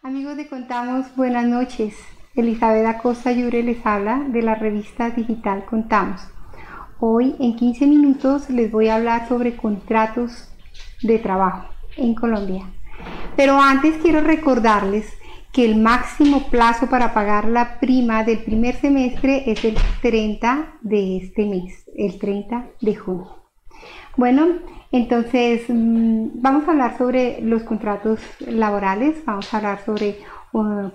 Amigos de Contamos, buenas noches. Elizabeth Acosta Yure les habla de la revista digital Contamos. Hoy en 15 minutos les voy a hablar sobre contratos de trabajo en Colombia. Pero antes quiero recordarles que el máximo plazo para pagar la prima del primer semestre es el 30 de este mes, el 30 de junio. Bueno, entonces vamos a hablar sobre los contratos laborales, vamos a hablar sobre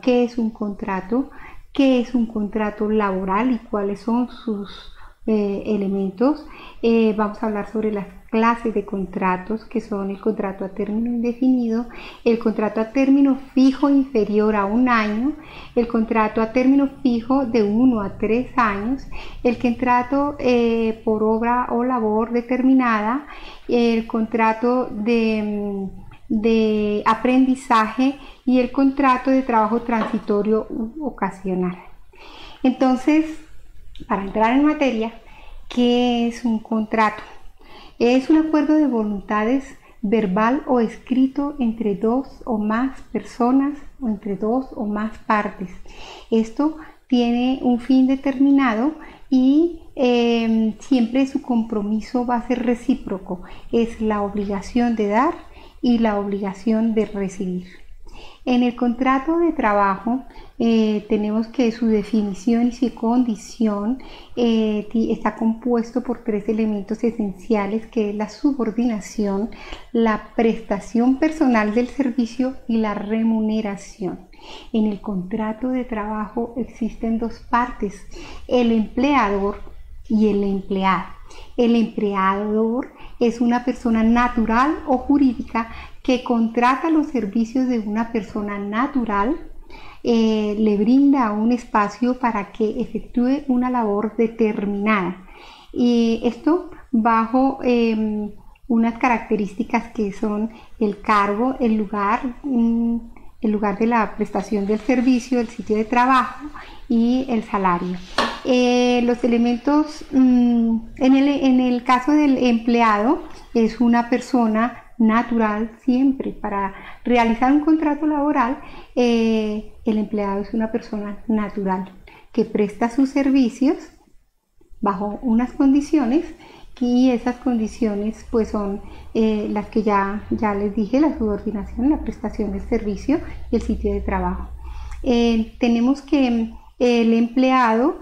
qué es un contrato laboral y cuáles son sus elementos. Vamos a hablar sobre las clases de contratos, que son el contrato a término indefinido, el contrato a término fijo inferior a un año, el contrato a término fijo de 1 a 3 años, el contrato por obra o labor determinada, el contrato de aprendizaje y el contrato de trabajo transitorio u ocasional. Entonces, para entrar en materia, ¿qué es un contrato? Es un acuerdo de voluntades verbal o escrito entre dos o más personas o entre dos o más partes. Esto tiene un fin determinado y siempre su compromiso va a ser recíproco. Es la obligación de dar y la obligación de recibir. En el contrato de trabajo tenemos que su definición y su condición está compuesto por 3 elementos esenciales, que es la subordinación, la prestación personal del servicio y la remuneración. En el contrato de trabajo existen 2 partes, el empleador y el empleado. El empleador es una persona natural o jurídica que contrata los servicios de una persona natural, le brinda un espacio para que efectúe una labor determinada. Y esto bajo unas características que son el cargo, el lugar de la prestación del servicio, el sitio de trabajo y el salario. Los elementos, en el caso del empleado, es una persona natural siempre. Para realizar un contrato laboral, el empleado es una persona natural que presta sus servicios bajo unas condiciones, y esas condiciones pues son las que ya les dije: la subordinación, la prestación del servicio y el sitio de trabajo. Tenemos que el empleado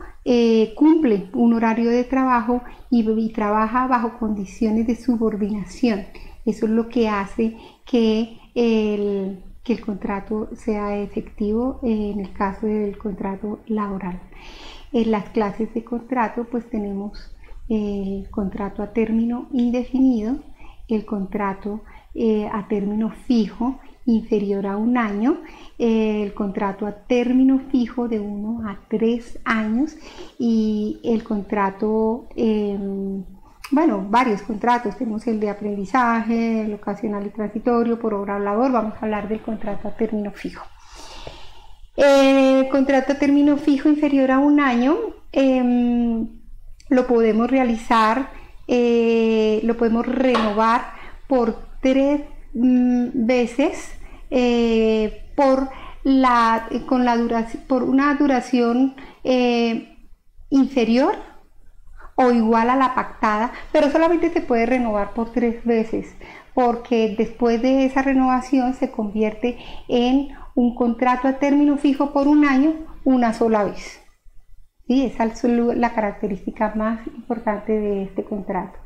cumple un horario de trabajo y trabaja bajo condiciones de subordinación. Eso es lo que hace que el contrato sea efectivo en el caso del contrato laboral. En las clases de contrato pues tenemos el contrato a término indefinido, el contrato a término fijo inferior a un año, el contrato a término fijo de 1 a 3 años y el contrato, varios contratos. Tenemos el de aprendizaje, el ocasional y transitorio, por obra o labor. Vamos a hablar del contrato a término fijo. El contrato a término fijo inferior a un año lo podemos realizar, lo podemos renovar por 3 veces por una duración inferior o igual a la pactada, pero solamente se puede renovar por 3 veces, porque después de esa renovación se convierte en un contrato a término fijo por un año una sola vez. ¿Sí? Esa es la característica más importante de este contrato.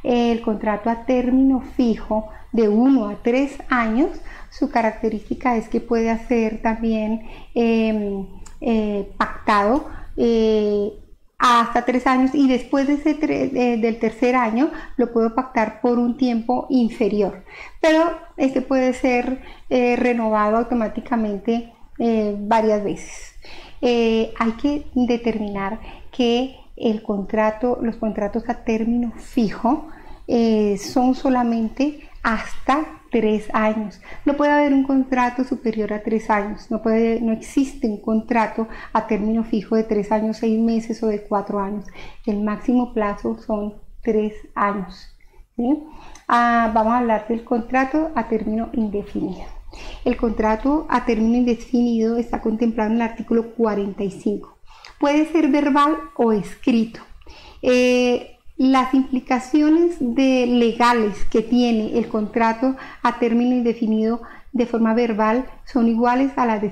El contrato a término fijo de 1 a 3 años, su característica es que puede ser también pactado hasta 3 años, y después de del tercer año lo puedo pactar por un tiempo inferior, pero este puede ser renovado automáticamente varias veces. Hay que determinar que los contratos a término fijo son solamente hasta 3 años. No puede haber un contrato superior a 3 años. No existe un contrato a término fijo de 3 años, 6 meses o de 4 años. El máximo plazo son 3 años. ¿Sí? Vamos a hablar del contrato a término indefinido. El contrato a término indefinido está contemplado en el artículo 45. Puede ser verbal o escrito. Las implicaciones legales que tiene el contrato a término indefinido de forma verbal son iguales a las de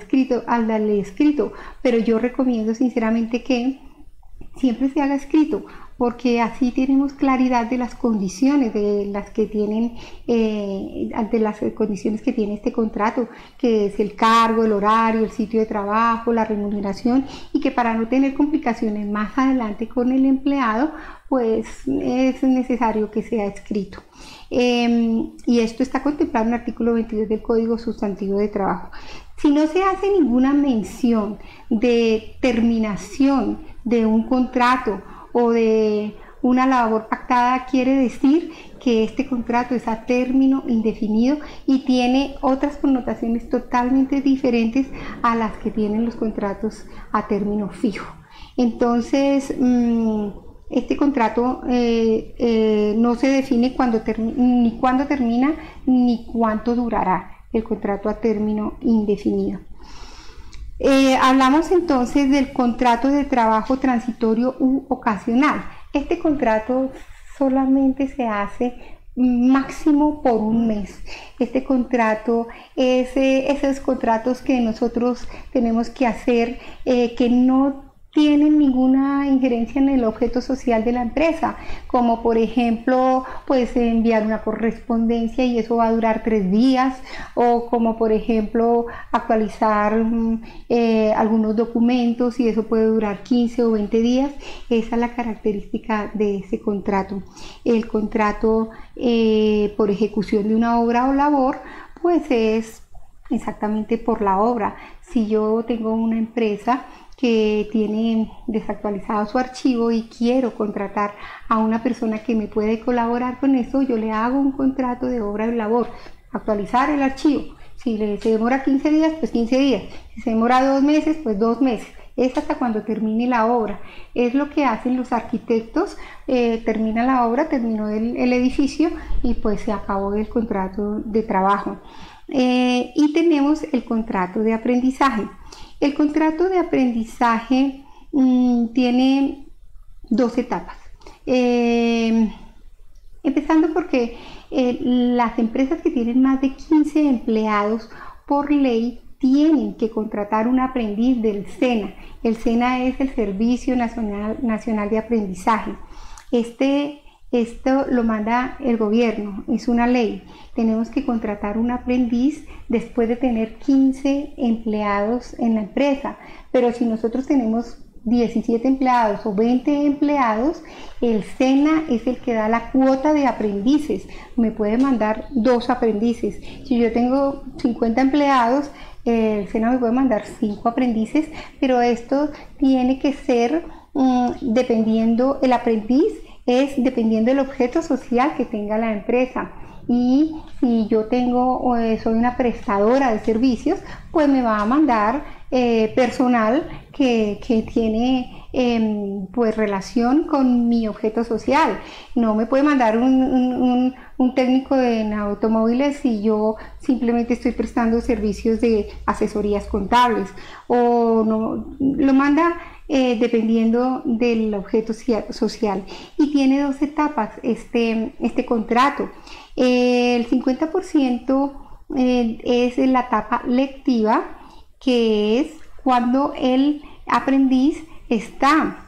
escrito, pero yo recomiendo sinceramente que siempre se haga escrito, porque así tenemos claridad de las condiciones condiciones que tiene este contrato, que es el cargo, el horario, el sitio de trabajo, la remuneración, y que para no tener complicaciones más adelante con el empleado, pues es necesario que sea escrito. Y esto está contemplado en el artículo 22 del Código Sustantivo de Trabajo. Si no se hace ninguna mención de terminación de un contrato o de una labor pactada, quiere decir que este contrato es a término indefinido y tiene otras connotaciones totalmente diferentes a las que tienen los contratos a término fijo. Entonces, este contrato no se define ni cuándo termina ni cuánto durará el contrato a término indefinido. Hablamos entonces del contrato de trabajo transitorio u ocasional. Este contrato solamente se hace máximo por un mes. Este contrato es esos contratos que nosotros tenemos que hacer que no tienen ninguna injerencia en el objeto social de la empresa, como por ejemplo pues enviar una correspondencia y eso va a durar 3 días, o como por ejemplo actualizar algunos documentos y eso puede durar 15 o 20 días. Esa es la característica de ese contrato. El contrato por ejecución de una obra o labor pues es exactamente por la obra. Si yo tengo una empresa que tiene desactualizado su archivo y quiero contratar a una persona que me puede colaborar con eso, yo le hago un contrato de obra y labor, actualizar el archivo. Si se demora 15 días, pues 15 días. Si se demora 2 meses, pues 2 meses. Es hasta cuando termine la obra. Es lo que hacen los arquitectos. Termina la obra, terminó el edificio y pues se acabó el contrato de trabajo. Y tenemos el contrato de aprendizaje. El contrato de aprendizaje tiene 2 etapas. Empezando porque las empresas que tienen más de 15 empleados por ley tienen que contratar un aprendiz del SENA. El SENA es el Servicio Nacional de Aprendizaje. Esto lo manda el gobierno, es una ley. Tenemos que contratar un aprendiz después de tener 15 empleados en la empresa. Pero si nosotros tenemos 17 empleados o 20 empleados, el SENA es el que da la cuota de aprendices. Me puede mandar 2 aprendices. Si yo tengo 50 empleados, el SENA me puede mandar 5 aprendices, pero esto tiene que ser dependiendo el aprendiz. Es dependiendo del objeto social que tenga la empresa. Y si yo soy una prestadora de servicios, pues me va a mandar personal que tiene pues relación con mi objeto social. No me puede mandar un técnico en automóviles si yo simplemente estoy prestando servicios de asesorías contables, o no lo manda dependiendo del objeto social. Y tiene 2 etapas este contrato. El 50% es la etapa lectiva, que es cuando el aprendiz está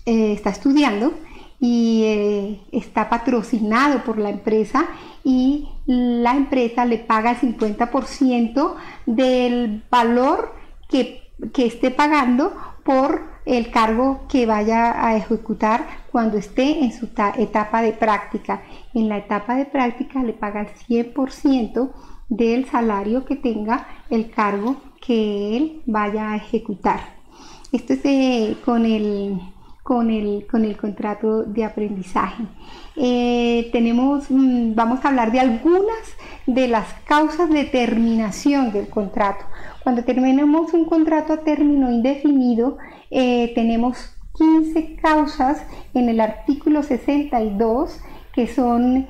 estudiando y está patrocinado por la empresa, y la empresa le paga el 50% del valor que esté pagando por el cargo que vaya a ejecutar cuando esté en su etapa de práctica. En la etapa de práctica le paga el 100% del salario que tenga el cargo que él vaya a ejecutar. Esto es con el contrato de aprendizaje. Vamos a hablar de algunas de las causas de terminación del contrato. Cuando terminamos un contrato a término indefinido, tenemos 15 causas en el artículo 62 que son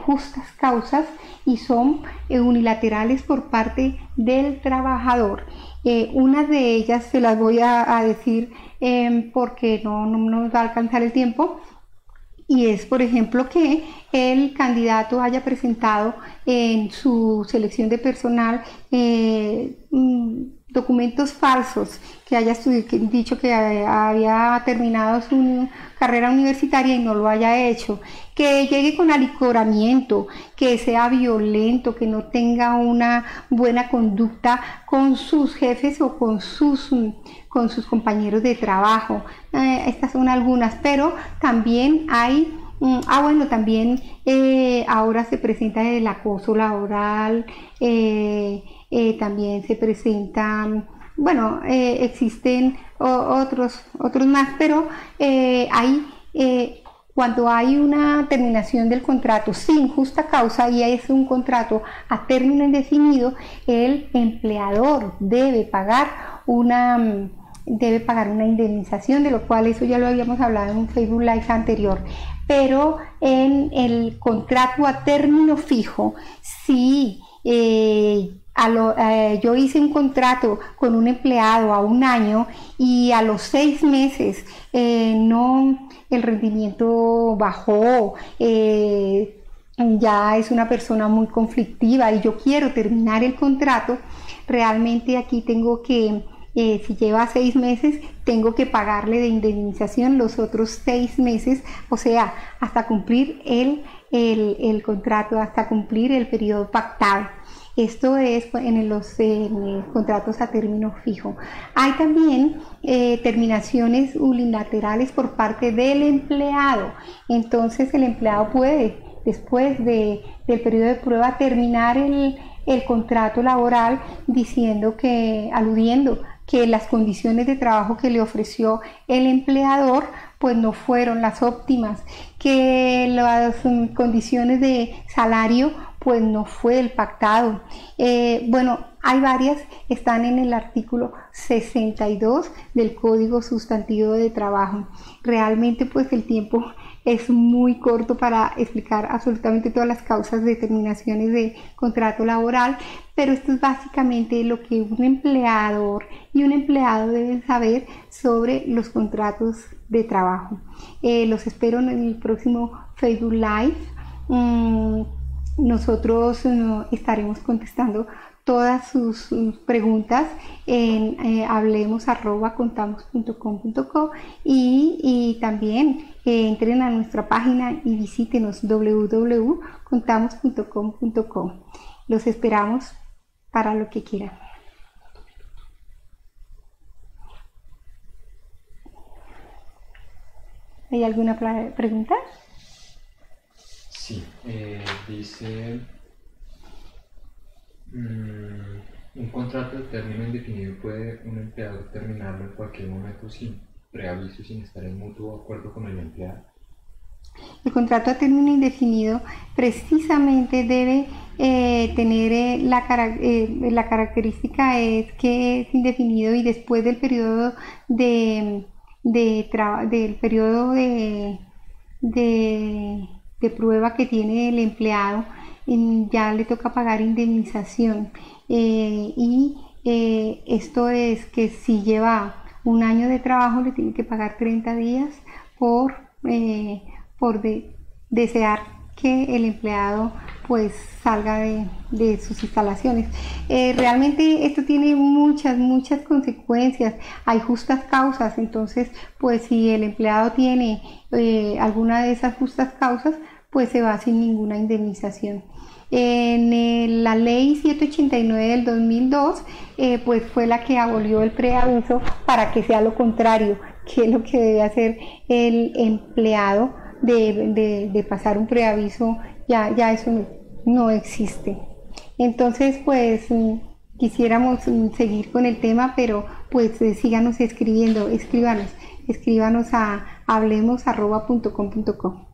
justas causas y son unilaterales por parte del trabajador. Una de ellas se las voy a decir porque no nos va a alcanzar el tiempo. Y es, por ejemplo, que el candidato haya presentado en su selección de personal documentos falsos, que haya dicho que había terminado su carrera universitaria y no lo haya hecho, que llegue con alicoramiento, que sea violento, que no tenga una buena conducta con sus jefes o con sus compañeros de trabajo. Estas son algunas, pero también hay también ahora se presenta el acoso laboral, también se presentan, existen otros más, pero cuando hay una terminación del contrato sin justa causa y es un contrato a término indefinido, el empleador debe pagar una indemnización, de lo cual eso ya lo habíamos hablado en un Facebook Live anterior. Pero en el contrato a término fijo, si yo hice un contrato con un empleado a un año y a los 6 meses el rendimiento bajó, ya es una persona muy conflictiva y yo quiero terminar el contrato, realmente aquí tengo que si lleva 6 meses, tengo que pagarle de indemnización los otros 6 meses, o sea, hasta cumplir el contrato, hasta cumplir el periodo pactado. Esto es en los contratos a término fijo. Hay también terminaciones unilaterales por parte del empleado. Entonces, el empleado puede, después del periodo de prueba, terminar el contrato laboral aludiendo que las condiciones de trabajo que le ofreció el empleador pues no fueron las óptimas, que las condiciones de salario pues no fue el pactado. Hay varias, están en el artículo 62 del Código Sustantivo de Trabajo. Realmente pues el tiempo es muy corto para explicar absolutamente todas las causas de terminaciones de contrato laboral, pero esto es básicamente lo que un empleador y un empleado deben saber sobre los contratos de trabajo. Los espero en el próximo Facebook Live. Nosotros estaremos contestando todas sus preguntas en hablemos@contamos.com.co y también entren a nuestra página y visítenos www.contamos.com.co. Los esperamos para lo que quieran. ¿Hay alguna pregunta? Sí, dice, un contrato de término indefinido puede un empleador terminarlo en cualquier momento sin preaviso, sin estar en mutuo acuerdo con el empleado. El contrato a término indefinido precisamente debe tener la característica es que es indefinido y después del periodo del periodo de prueba que tiene el empleado, ya le toca pagar indemnización. Esto es que si lleva un año de trabajo le tiene que pagar 30 días por desear que el empleado pues salga de sus instalaciones. Realmente esto tiene muchas consecuencias. Hay justas causas, entonces pues si el empleado tiene alguna de esas justas causas, pues se va sin ninguna indemnización. En la ley 789 del 2002 pues fue la que abolió el preaviso para que sea lo contrario, que es lo que debe hacer el empleado de pasar un preaviso. Ya eso no existe. Entonces pues quisiéramos seguir con el tema, pero pues síganos escribiendo, escríbanos a hablemos@.com.co.